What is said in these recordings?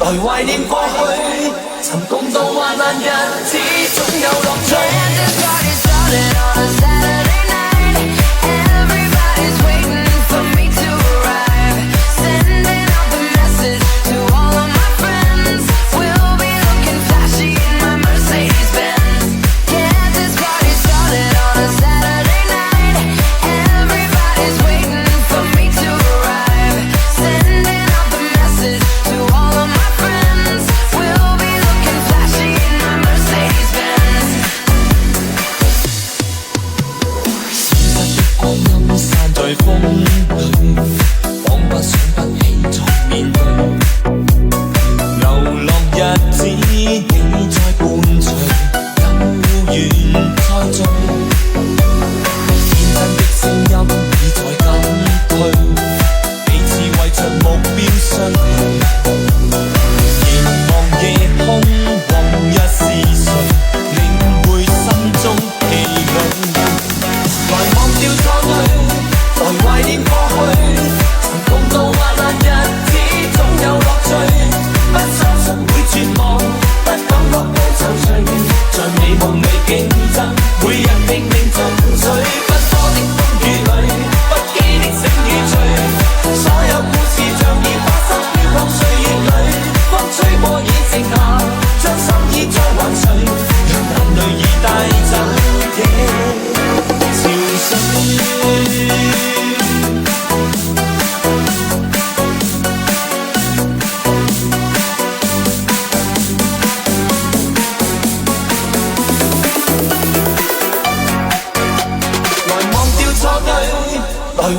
來懷念過去，曾共度患難日子，總有樂趣。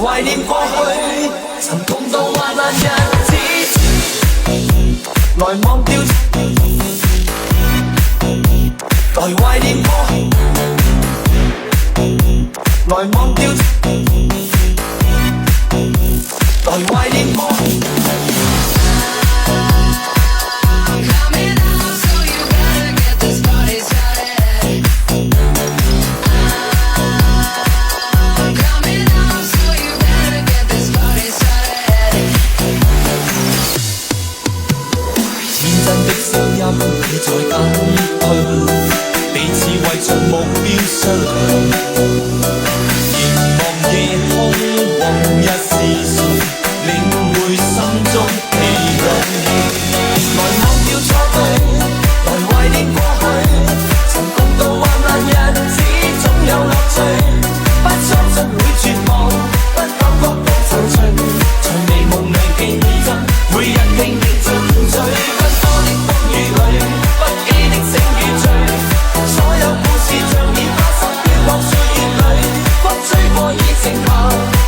懷念過去，曾共度患難日子，來忘掉，來懷念過去，來忘掉，來懷念過去。已在減退，彼此為着目標相向，凝望夜空，往日是誰領會心中氣量？來忘掉錯對，來懷念過去，曾共度患難日子，總有樂趣。不相信會絕望，不感覺到惆悵，在美夢裏競爭，每日拼命進取。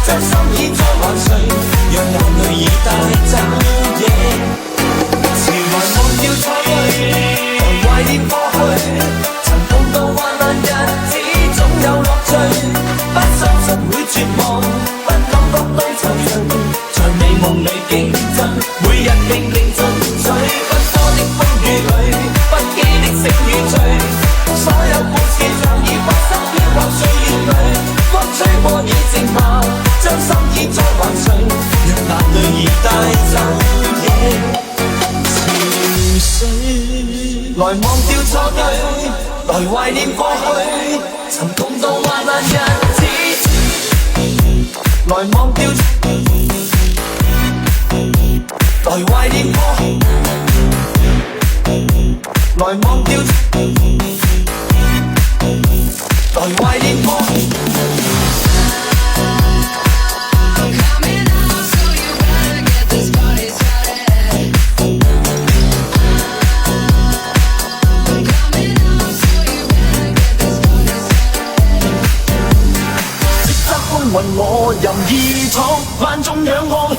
將心意再還誰，讓眼淚已帶走夜。潮來忘掉錯對，來懷念過去，曾共度患難日子，總有樂趣。不相信會絕望，不感覺到惆悵，在美夢裏競爭，每日拼命進取。不多的風雨裏，不羈的醒與醉，所有故事像已發生飄泊歲月裏，風吹過已靜下。將心意再還誰，讓眼淚已帶走夜潮水。來忘掉錯對，來懷念過去，曾共度患難日子。來忘掉，來懷念過去，來忘掉，來懷念過去。我任意闖，萬眾仰望，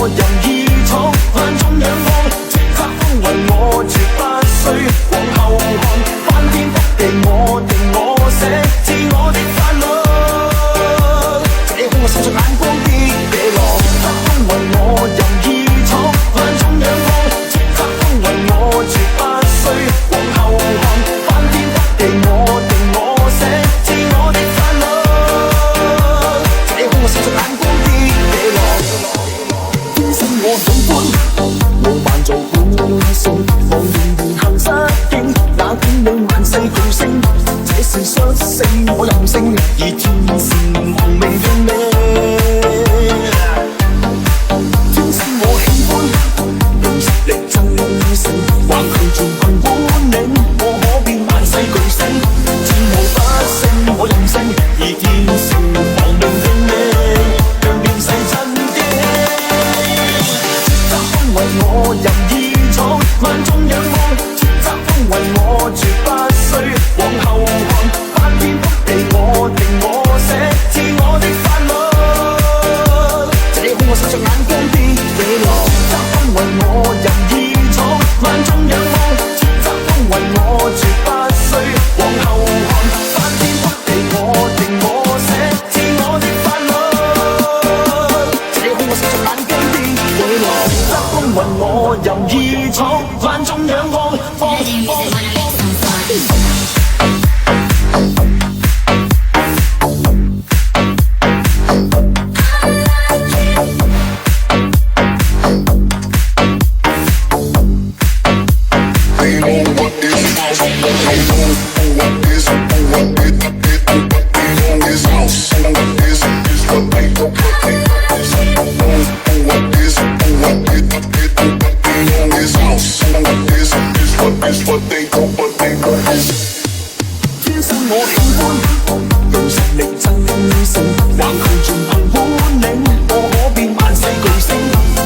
我任意闖，萬眾仰望，叱咤風雲我絕不需往後看，翻天覆地我定我寫，自我的法律，這空我閃着眼光的野狼，叱咤風雲我任意闖，萬眾仰望，叱咤風雲我絕不需往後看，翻天覆地我定我寫，自我的法律，這空我閃着眼光的野狼，天生我勇敢，傲慢做本性，無言言行失敬，那管你萬世巨星，這是率性我任性，而天善亡命認命。天生我喜歡用實力爭勝，橫行全憑本領，我可變萬世巨星，戰無不勝我任性，而天善亡命認命，讓亂世震驚。叱咤風雲我任意闖，萬眾仰望，叱咤風雲我絕不需往後看，翻天覆地我定我寫，自我的法律，這空我閃着眼光的野狼，叱咤風雲我任意闖，萬眾仰望，叱咤風雲我絕不需往後看，翻天覆地我定我寫，自我的法律，這空我閃着眼光的野狼，叱咤風雲我任意闖，萬眾仰望，放。天生我喜歡用實力爭勝，橫行全憑本領，我可變萬世巨星，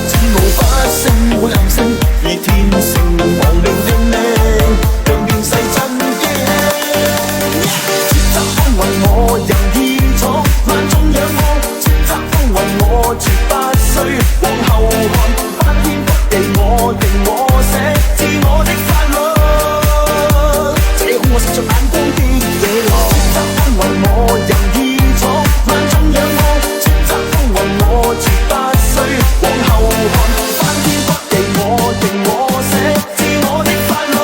戰無不勝我任性，而天成亡命認命，讓亂世震驚。叱咤風雲我任意闖，萬眾仰望，叱咤風雲我絕不需往後看，翻天覆地我定我寫，自我的法律，這空我閃着眼光的野狼，叱咤風雲我任意闖，萬眾仰望，叱咤風雲我絕不需往後看，翻天覆地我定我寫，自我的法律，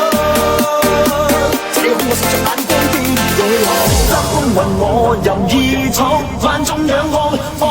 這空我閃着眼光的野狼，叱咤風雲我任意闖，萬眾仰望，放。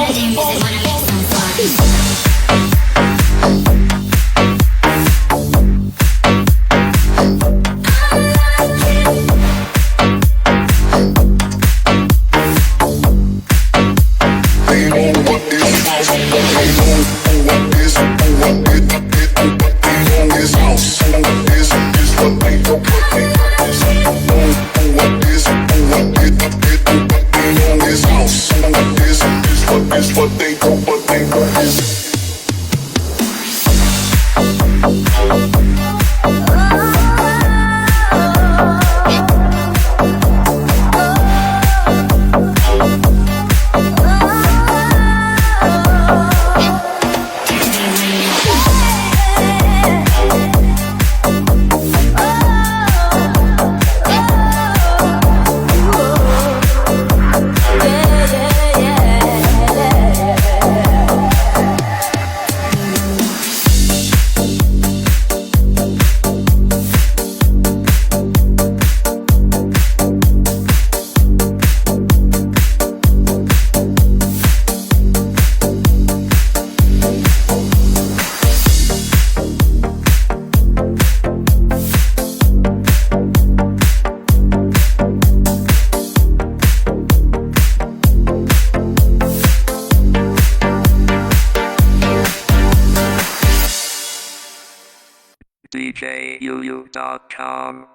DJUU.com